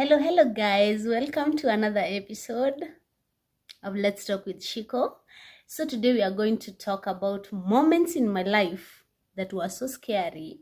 Hello, guys. Welcome to another episode of Let's Talk with Shiko. So, today we are going to talk about moments in my life that were so scary.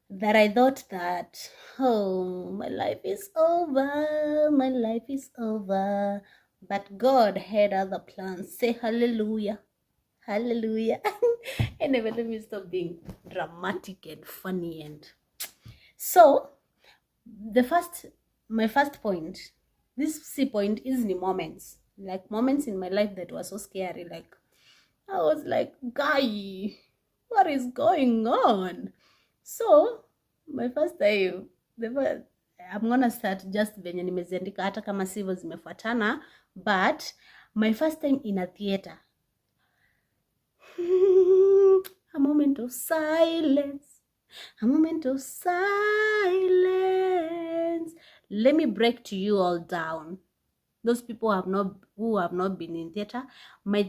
That I thought that, oh, my life is over. But God had other plans. Say hallelujah. Hallelujah. Anyway, let me stop being dramatic and funny. And so, my first point, this C point is the moments. Like moments in my life that were so scary. Like, I was like, guy, what is going on? So, my first time, I'm gonna start just venye nimeziandika hata kama sivyo zimefuatana, but my first time in a theater. A moment of silence. Let me break to you all down. Those people who have not been in theater. My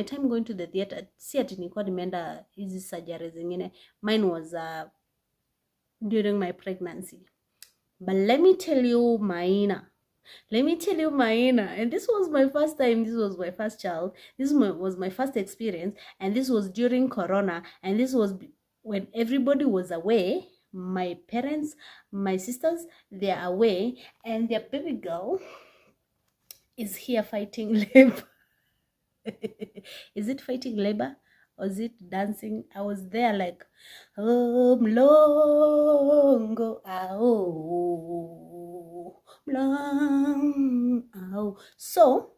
time going to the theater, si ati nilikuwa nimeenda hizi surgery zingine. Mine was during my pregnancy. But let me tell you Maina, and this was my first time, this was my first child, this was my first experience, and this was during Corona, and this was when everybody was away. My parents, my sisters, they are away, and their baby girl is here fighting labor. Is it fighting labor? Or is it dancing? I was there like, longo, So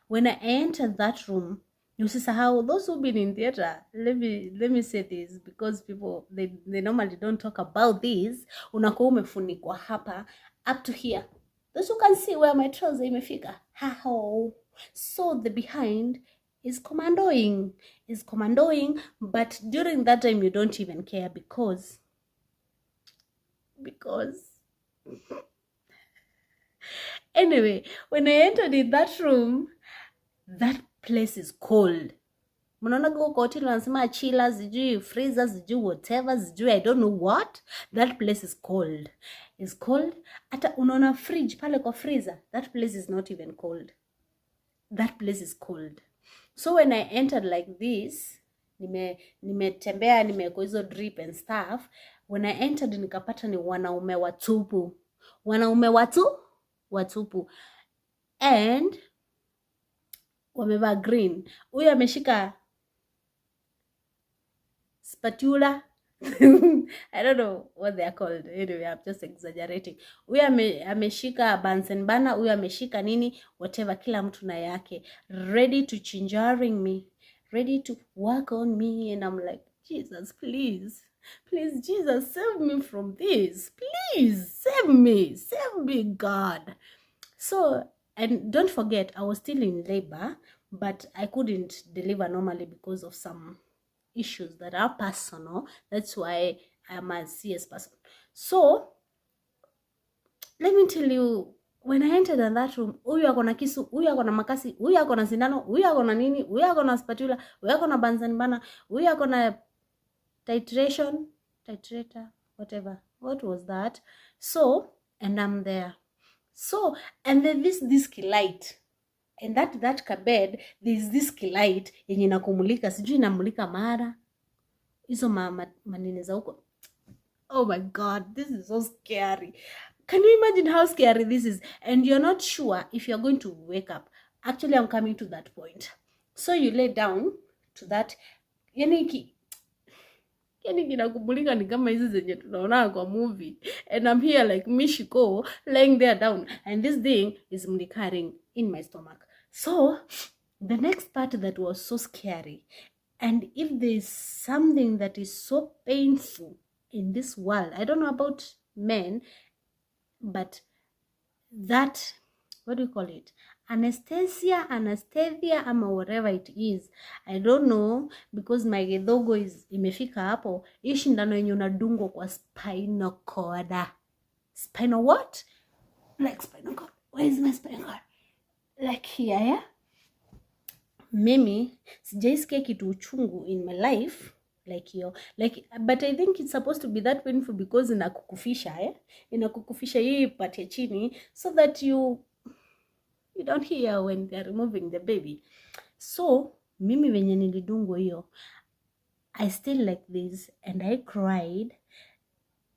when I entered that room, you see how those who've been in theater, let me say this, because people they normally don't talk about this. Unakuwa umefunikwa hapa up to here. Those who can see where my trouser imefika. How? So the behind is commandoing, but during that time you don't even care because anyway, when I entered in that room, that place is cold. Mnaona go hotel wanasema chillers, sijui freezers, sijui whatever, sijui I don't know what. That place is cold. It's cold. Hata unaona fridge pale kwa freezer, that place is not even cold. That place is cold. So when I entered like this, nimetembea nimeko hizo drip and stuff. When I entered nikapata ni wanaume watupu. Watupu. And wamevaa green. Huyu ameshika spatula. I don't know what they are called. Anyway, I'm just exaggerating. Huyu ameshika Bunsen burner, huyu ameshika nini, whatever, kila mtu na yake. Ready to chinjaring me. Ready to work on me. And I'm like, Jesus, please, Jesus, save me from this. Please, save me, God. So, and don't forget, I was still in labor, but I couldn't deliver normally because of some issues that are personal. That's why I'm a CS person. So, let me tell you, when I entered in that room, huyu ako na kisu, huyu ako na makasi, huyu ako na sindano, huyu ako na nini, huyu ako na spatula, huyu ako na Bunsen burner, huyu ako na titrator, whatever. What was that? So, and I'm there. So, and then this light, and that kabed, there's this light yenye inakumulika, sijui inamulika mara hizo manini za huko. Oh my God, this is so scary. Can you imagine how scary this is? And you're not sure if you're going to wake up. Actually, I'm coming to that point. So you lay down to that. Yani kinakumulika ni kama hizi zenye tunaona kwa movie. And I'm here like Mishiko laying there down. And this thing is mulicaring in my stomach. So the next part that was so scary, And if there's something that is so painful in this world, I don't know about men, but that, what do you call it, anesthesia, ama whatever it is, I don't know, because my gedhogo is imefika hapo. Hii shindano yenye unadungwa kwa spinal cord. Spinal what? Like spinal cord. Where is my spinal cord? Like here, yeah? Mimi sijaisikia kitu uchungu in my life like yo, like, but I think it's supposed to be that painful because inakukufisha, inakukufisha hii part ya chini, so that you don't hear when they're removing the baby. So mimi venye nilidungwa hiyo, I still like this, and I cried,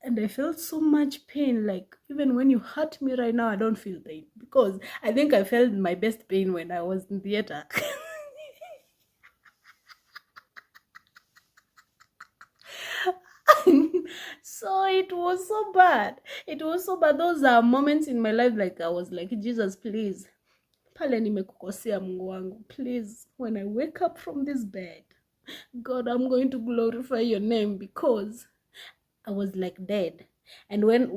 and I felt so much pain. Like, even when you hurt me right now, I don't feel pain, because I think I felt my best pain when I was in theater. So it was so bad. It was so bad. Those are moments in my life, like I was like, Jesus, please, pale nimekukosea Mungu wangu, please, when I wake up from this bed, God, I'm going to glorify your name, because I was like dead. And when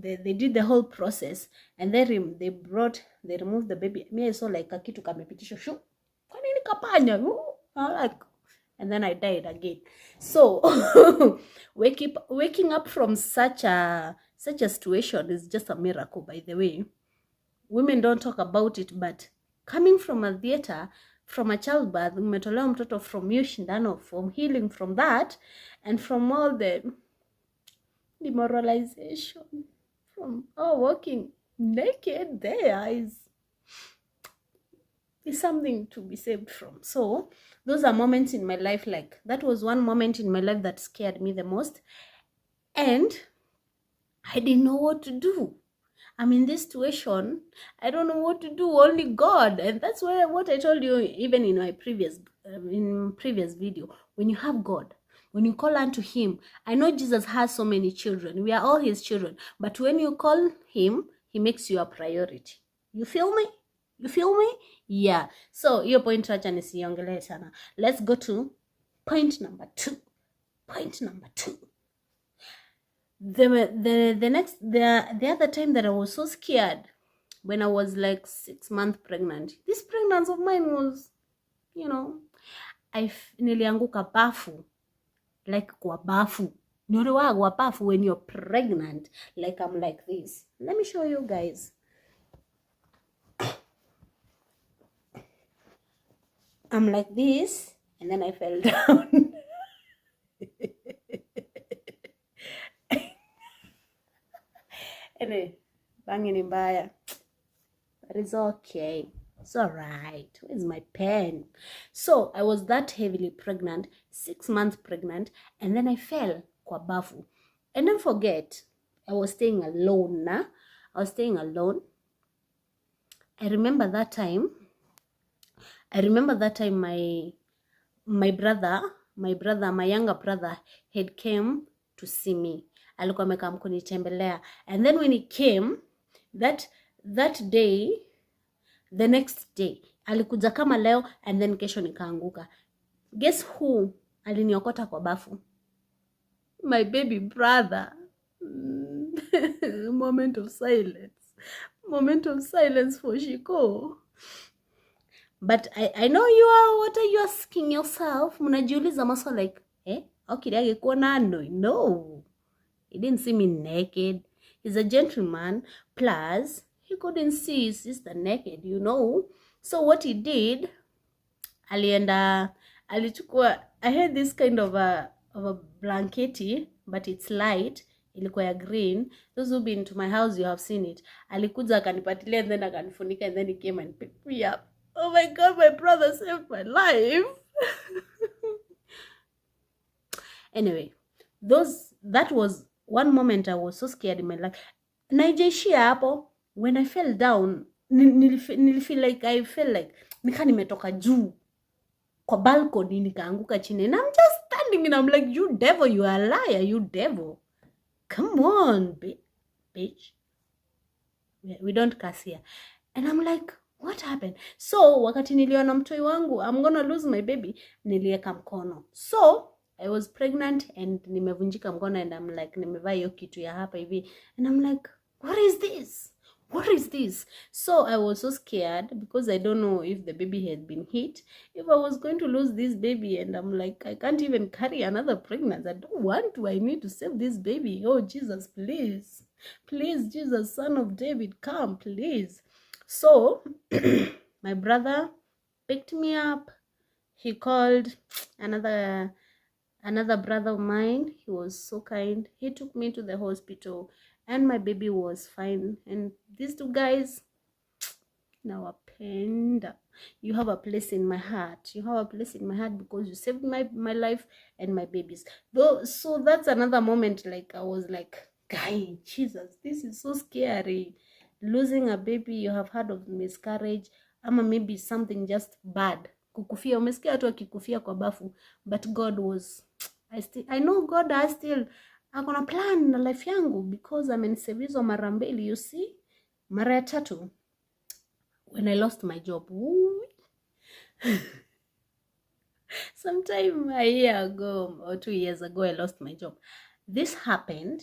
they did the whole process, and then they removed the baby, me I saw like a kitu kamepitisho shu, kwa nini kapanya? Like, and then I died again. So waking up from such a situation is just a miracle, by the way. Women don't talk about it, but coming from a theater, from a childbirth, umetolewa mtoto, from hiyo shindano, from healing from that, and from all the demoralization, from walking naked there is something to be saved from. So those are moments in my life, like that was one moment in my life that scared me the most, and I didn't know what to do. I'm in this situation, I don't know what to do, only God. And that's why what I told you even in my previous video, when you have God, when you call unto him, I know Jesus has so many children, we are all his children, but when you call him, he makes you a priority. You feel me? Yeah. So hiyo point acha nisiongelee sana. Let's go to point number 2. The other time that I was so scared, when I was like 6 months pregnant. This pregnancy of mine was, nilianguka bafu, like kwa bafu. Niliwagwa bafu when you're pregnant, like I'm like this. Let me show you guys. I'm like this, and then I fell down. Anyway, banging mbaya. But it's okay. It's alright. Where's my pen? So I was that heavily pregnant, 6 months pregnant, and then I fell kwa bafu. And don't forget, I was staying alone. I remember that time my younger brother had came to see me. Alikuwa amekam kunitembelea. And then when he came, that day, the next day, alikuja kama leo, and then kesho nikaanguka. Guess who aliniokota kwa bafu? My baby brother. Moment of silence for Shiko. But I know what are you asking yourself? Munajiuliza maswali like, okay, no. He didn't see me naked. He's a gentleman. Plus, he couldn't see his sister naked, So what he did, alichukua, I had this kind of a blanketi, but it's light. Ilikuwa ya green. Those who've been to my house, you have seen it. Alikuja akanipatilia, and then akanifunika, and then he came and picked me up. Oh my God, my brother saved my life. Anyway, that was one moment I was so scared in my life. Naijaishia hapo, when I fell down, nilifeel like nika nimetoka juu kwa balcony, nikaanguka chini, and I'm just standing and I'm like, you devil, you are a liar, you devil. Come on, bitch. We don't curse here. And I'm like, what happened? So wakati niliona mtoi wangu I'm gonna lose my baby, nilieka mkono. So I was pregnant and nimevunjika mkono and I'm like nimevaa hiyo kitu ya hapa hivi and I'm like what is this? What is this? So I was so scared because I don't know if the baby had been hit, if I was going to lose this baby, and I'm like, I can't even carry another pregnancy. I don't want to. I need to save this baby. Oh, Jesus, please. Please, Jesus, Son of David, come, please. So my brother picked me up. He called another brother of mine. He was so kind. He took me to the hospital and my baby was fine. And these two guys, nawapenda. You have a place in my heart. You have a place in my heart because you saved my life and my babies. Though, so that's another moment, like I was like, guy, Jesus, this is so scary. Losing a baby, you have heard of miscarriage, ama maybe something just bad. Kukufia, umesikia watu wakikufia kwa bafu, but God was, I know God has still akona plan na life yangu because amenisevizwa mara mbili, you see. Mara ya tatu when I lost my job. Sometime a year ago or 2 years ago I lost my job. This happened.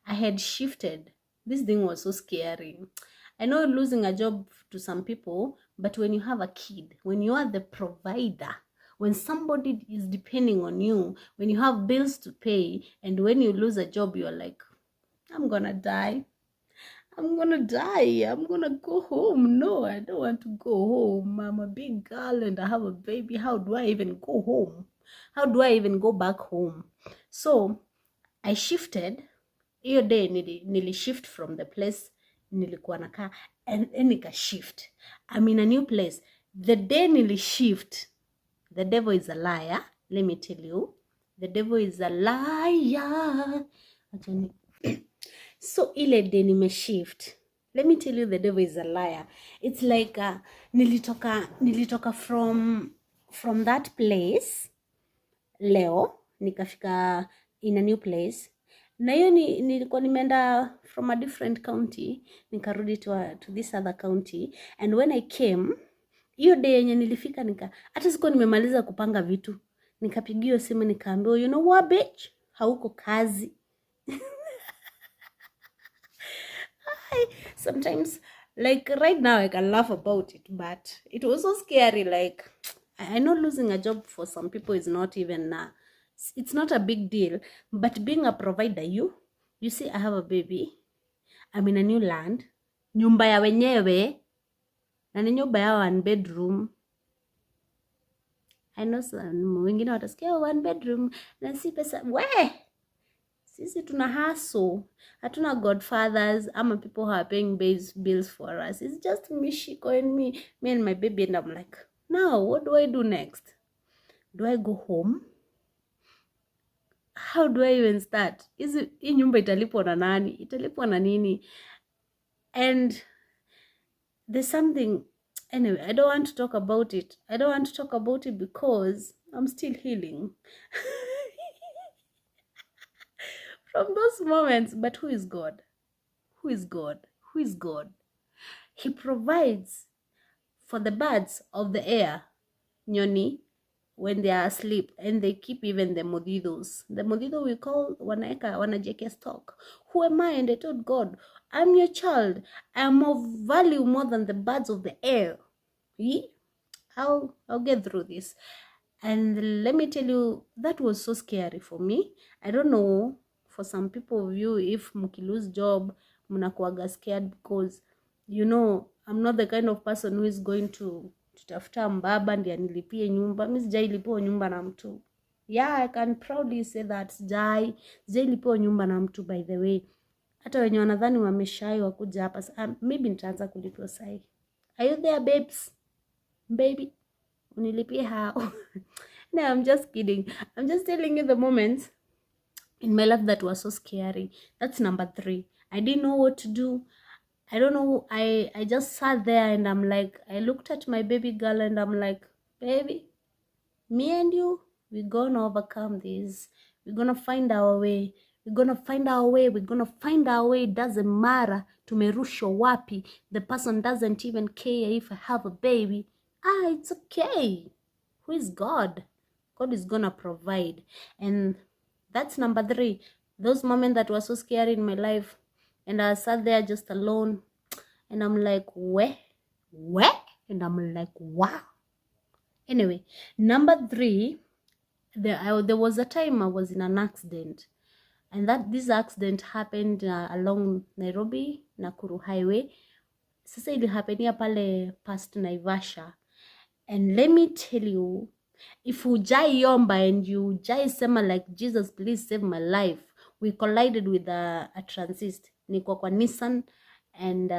I had shifted. This thing was so scary. I know losing a job to some people, but when you have a kid, when you are the provider, when somebody is depending on you, when you have bills to pay, and when you lose a job, you're like, I'm gonna die. I'm gonna die. I'm gonna go home. No, I don't want to go home. I'm a big girl and I have a baby. How do I even go home? How do I even go back home? So I shifted. Hiyo day nili shift from the place nilikuwa nakaa and nika shift. I'm in a new place. The day nili shift, the devil is a liar. Let me tell you. The devil is a liar. So ile day nime shift. Let me tell you, the devil is a liar. It's like nilitoka from that place leo nikafika in a new place. Na hiyo nilikuwa nimeenda from a different county nikarudi to this other county, and when I came hiyo day yenye nilifika hata siko nimemaliza kupanga vitu, nikapigiwa simu nikaambiwa, you know what bitch, hauko kazi. Sometimes, like right now I can laugh about it, but it was so scary. Like, I know losing a job for some people is not even it's not a big deal, but being a provider, you see, I have a baby, I'm in a new land, nyumba ya wenyewe na ni nyumba ya 1 bedroom. I know wengine watasikia 1 bedroom na si pesa. Sisi tuna hustle. Hatuna godfathers ama people who are paying bills for us. It's just me, Shiko, and me and my baby, and I'm like, now what do I do next? Do I go home? How do I even start? Hii nyumba italipwa na nani? Italipwa na nini? And there's something, anyway, I don't want to talk about it. I don't want to talk about it because I'm still healing. From those moments. But who is God? Who is God? Who is God? He provides for the birds of the air, nyoni, when they are asleep, and they keep even the modidos. The modido we call wanajeke stock. Who am I? And I told God, I'm your child. I am of value more than the birds of the air. I'll get through this. And let me tell you, that was so scary for me. I don't know for some people of you, if mki lose job, mnakuaga scared because, you know, I'm not the kind of person who is going to tafuta mbaba ndiye nilipie nyumba. Mimi sijailipiwa nyumba na mtu. Yeah, I can proudly say that sijailipiwa nyumba na mtu, by the way. Hata wenye wanadhani wameshai wakuja hapa, maybe nitaanza kulipiwa sai. Are you there, babes? Baby, unilipie how? No, I'm just kidding. I'm just telling you the moments in my life that was so scary. That's number 3. I didn't know what to do. I don't know. I just sat there and I'm like, I looked at my baby girl and I'm like, baby, me and you, we're gonna overcome this. We're gonna find our way. We're gonna find our way. We're gonna find our way. It doesn't matter. tumerushwa wapi, the person doesn't even care if I have a baby. It's okay. Who is God? God is gonna provide. And that's number 3. Those moments that were so scary in my life, and I sat there just alone, and I'm like, where? And I'm like, wow. Anyway, number 3, there was a time I was in an accident, and this accident happened along Nairobi Nakuru highway. Sasa ilihapenia pale past Naivasha. And let me tell you, if hujaiomba and you sema like, Jesus please save my life, we collided with a transist. Niko kwa Nissan and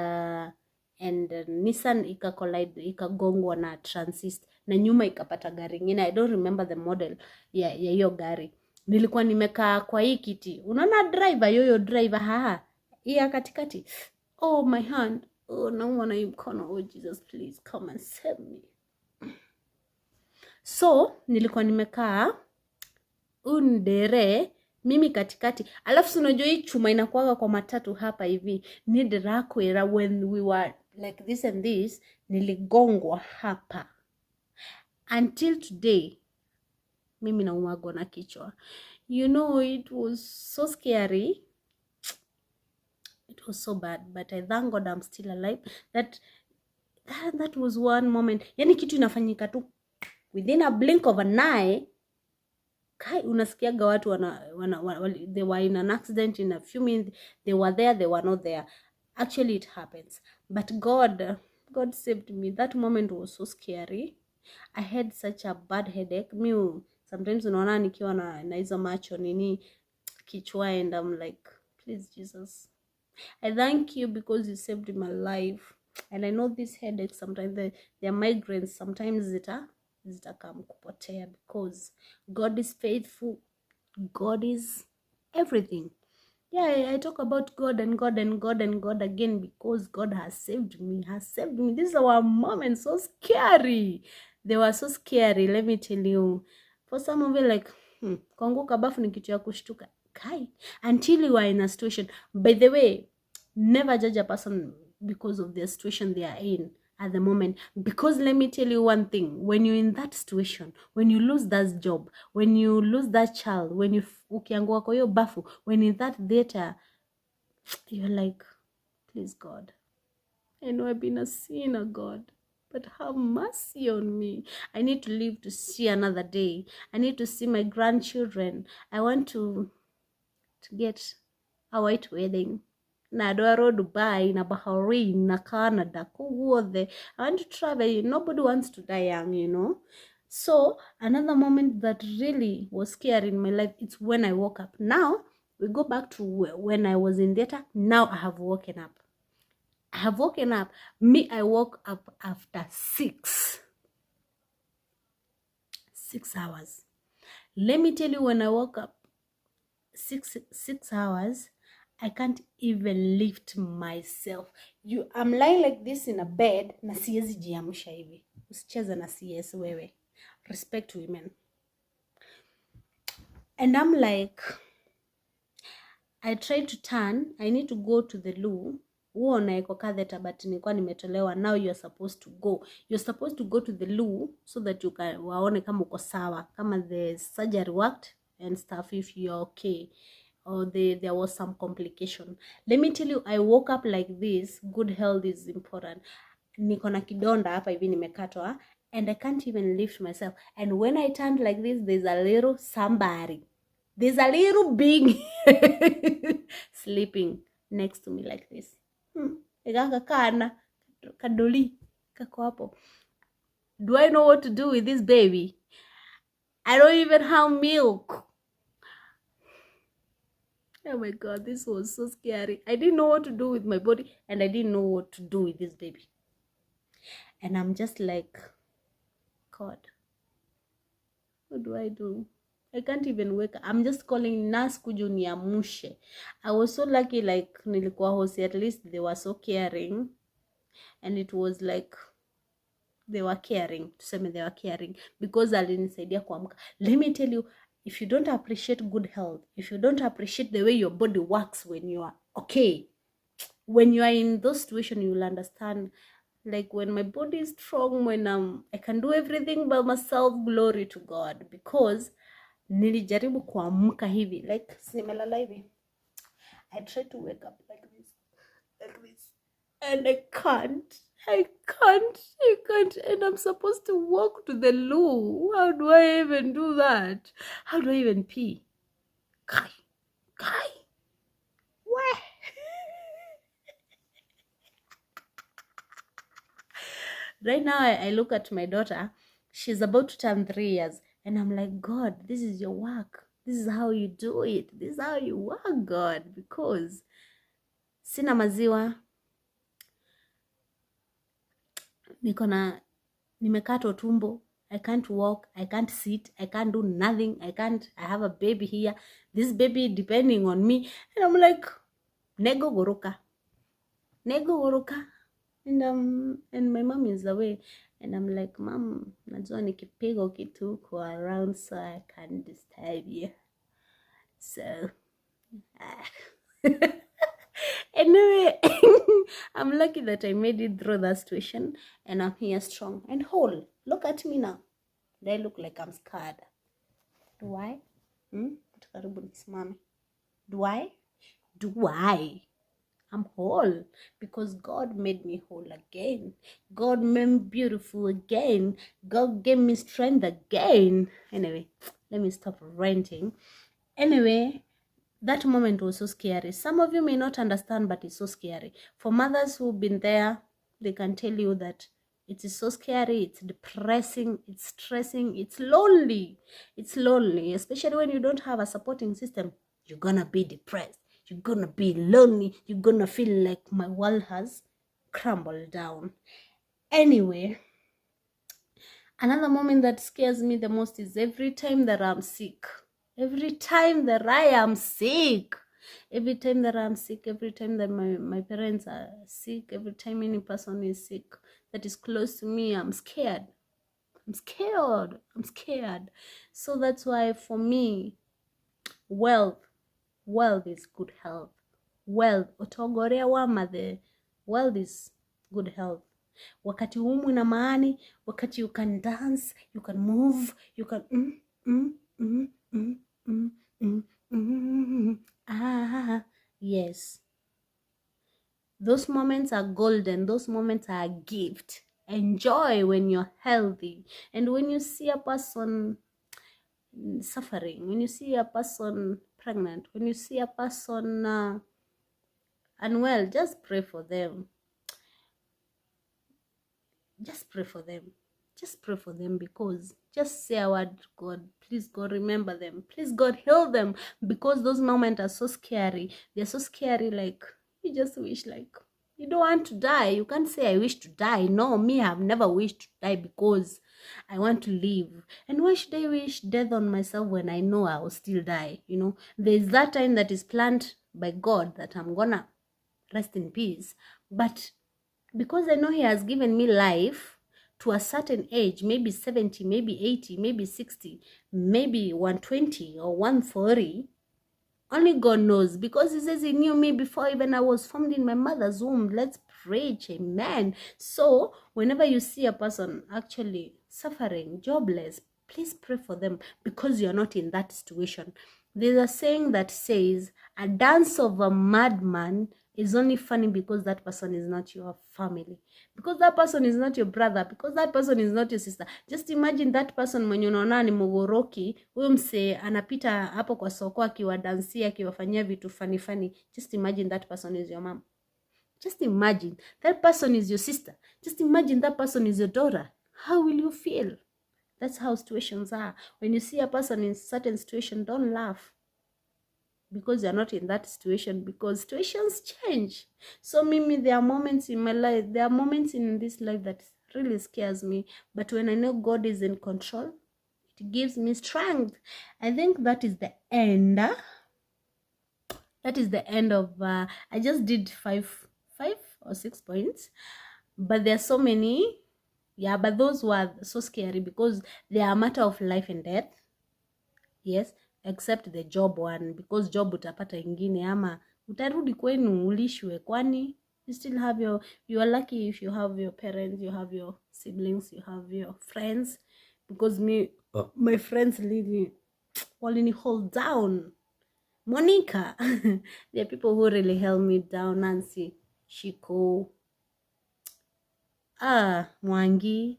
Nissan ikagongwa na transist, na nyuma ikapata gari ingine. I don't remember the model ya hiyo gari. Nilikuwa nimekaa kwa hii kiti, unaona driver, yoyo driver hii katikati. Oh my hand, oh nauma na mkono. Oh Jesus please come and save me. So nilikuwa nimekaa ndere mimi katikati, alafu unajua hii chuma inakuwa kwa matatu hapa hivi, ni derakwera. When we were like this and this, niligongwa hapa. Until today mimi naumagwa na kichwa. You know, it was so scary, it was so bad, but I thank God I'm still alive. That was one moment, yani kitu inafanyika tu within a blink of an eye. Kai, unasikiaga watu they were in an accident in a few minutes, they were there, they were not there. Actually it happens, but God saved me. That moment was so scary. I had such a bad headache. Me sometimes unaona nikiwa na hizo macho nini kichwa, and I'm like, please Jesus, I thank you because you saved my life. And I know this headache sometimes, they are migraines, sometimes zitakam kupotea, because God is faithful. God is everything. Yeah, I talk about God and God and God and God again because God has saved me. These are our moments, so scary. They were so scary, let me tell you. For some of you, like, kuanguka bafu ni kitu ya kushtuka. Kai, until you are in a situation. By the way, never judge a person because of the situation they are in at the moment, because let me tell you one thing, when you're in that situation, when you lose that job, when you lose that child, when you ukiangua kwa hiyo bafu, when in that theater, you're like, please God, I know I've been a sinner, God, but have mercy on me. I need to live to see another day. I need to see my grandchildren. I want to get a white wedding na adwaro Dubai na Bahrain na Canada kuwothe. I want to travel. Nobody wants to die young, you know. So another moment that really was scary in my life, it's when I woke up. Now we go back to when I was in theater. Now I have woken up. I woke up after 6 hours. Let me tell you, when I woke up 6 hours, I can't even lift myself. I'm lying like this in a bed, na siwezi jiamsha hivi. Usicheze na CS wewe. Respect women. And I'm like, I tried to turn. I need to go to the loo. Huo naeko catheter, but nilikuwa nimetolewa. Now you're supposed to go. You're supposed to go to the loo so that you can waone kama uko sawa, kama the surgery worked and stuff, if you're okay, or there was some complication. Let me tell you, I woke up like this. Good health is important. Niko na kidonda hapa hivi nimekatwa, and I can't even lift myself. And when I turned like this, there's a little being sleeping next to me like this. Kana kadoli kako hapo. Do I know what to do with this baby? I don't even have milk. Oh my God, this was so scary. I didn't know what to do with my body, and I didn't know what to do with this baby. And I'm just like, God, what do I do? I can't even wake up. I'm just calling nurse kuja niamshe. I was so lucky, like nilikuwa hosi, at least they were so caring. And it was like they were caring. Tuseme they were caring because alinisaidia kuamka. Let me tell you, if you don't appreciate good health, if you don't appreciate the way your body works when you are okay, when you are in those situations, you will understand. Like when my body is strong, when I can do everything by myself, glory to God. Because nilijaribu kuamka hivi, like nimelala hivi, I try to wake up like this, and I can't, and I'm supposed to walk to the loo. How do I even do that? How do I even pee? Kai, where? Right now, I look at my daughter. She's about to turn 3 years. And I'm like, God, this is your work. This is how you do it. This is how you work, God. Because sina maziwa. Nimekatwa tumbo. I can't walk. I can't sit. I can't do nothing. I have a baby here. This baby depending on me. And I'm like, nego goroka. And my mom is away. And I'm like, Mom, najua nikipiga kitu kwa around so I can't disturb you. So, anyway, I'm lucky that I made it through that situation. And I'm here strong and whole. Look at me now. Do I look like I'm scared? Do I? Do I? I'm whole because God made me whole again. God made me beautiful again. God gave me strength again. Anyway, let me stop ranting. Anyway, that moment was so scary. Some of you may not understand, but it's so scary. For mothers who've been there, they can tell you that it is so scary, it's depressing, it's stressing, it's lonely. It's lonely, especially when you don't have a supporting system. You're gonna be depressed. You're gonna be lonely. You're gonna feel like my world has crumbled down. Anyway, another moment that scares me the most is every time that I'm sick. Every time that I am sick. Every time that I'm sick, every time that my parents are sick, every time any person is sick that is close to me, I'm scared. I'm scared. So that's why for me, wealth is good health. Wealth is good health. Wakati umu na maani, wakati you can dance, you can move, you can yes. Those moments are golden. Those moments are a gift. Enjoy when you're healthy. And when you see a person suffering, when you see a person pregnant, when you see a person unwell, just pray for them. Just pray for them. Just pray for them, because just say a word, God, please God, remember them. Please God, heal them, because those moments are so scary. They're so scary, like you just wish, like you don't want to die. You can't say I wish to die. No, me, I've never wished to die because I want to live. And why should I wish death on myself when I know I will still die? You know, there's that time that is planned by God that I'm gonna rest in peace. But because I know He has given me life to a certain age, maybe 70, maybe 80, maybe 60, maybe 120 or 140, only God knows, because He says He knew me before even I was formed in my mother's womb. Let's preach, amen. So whenever you see a person actually suffering, jobless, please pray for them, because you're not in that situation. There's a saying that says, a dance of a madman is only funny because that person is not your family, because that person is not your brother, because that person is not your sister. Just imagine that person mwenye unaona ni mugoroki, huyo mse anapita hapo kwa soko akiwadansia, akiwafanyia vitu funny. Just imagine that person is your mom. Just imagine that person is your sister. Just imagine that person is your daughter. How will you feel? That's how situations are. When you see a person in certain situation, don't laugh, because you're not in that situation, because situations change. So Mimi, there are moments in my life, there are moments in this life that really scares me, but when I know God is in control, it gives me strength. I think that is the end. That is the end of I just did 5 or 6 points, but there are so many. Yeah, but those were so scary because they are a matter of life and death. Yes, except the job one, because job utapata ingine ama utarudi kwenu ulishwe, kwani you still have you are lucky if you have your parents, you have your siblings, you have your friends, because my friends really hold down. Monica, there are people who really held me down. Nancy, Shiko, Mwangi,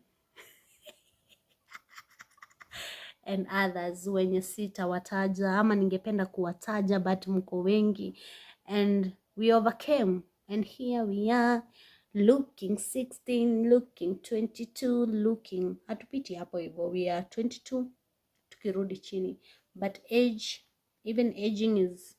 and others wenye sitawataja ama ningependa kuwataja, but mko wengi, and we overcame, and here we are looking 16, looking 22, looking, hatupiti hapo hivyo, we are 22 tukirudi chini, but even aging is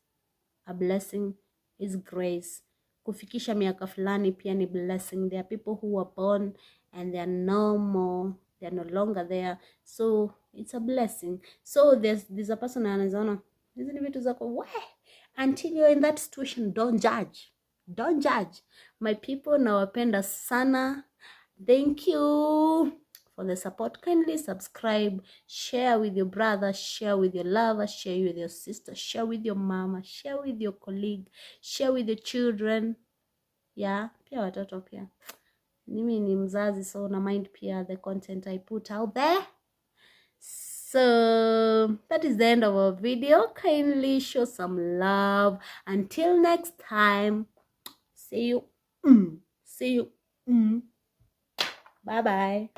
a blessing, is grace. Kufikisha miaka fulani pia ni blessing. There are people who were born and they are no more, they are no longer there, so it's a blessing. So there's a person anazaona hizi ni vitu zako, until you're in that situation, don't judge. My people, nawapenda sana. Thank you for the support. Kindly subscribe, share with your brother, share with your lover, share with your sister, share with your mama, share with your colleague, share with your children. Yeah, pia watoto pia. Mimi ni mzazi, so na mind pia the content I put out there. So that is the end of our video. Kindly show some love. Until next time, see you. Bye bye.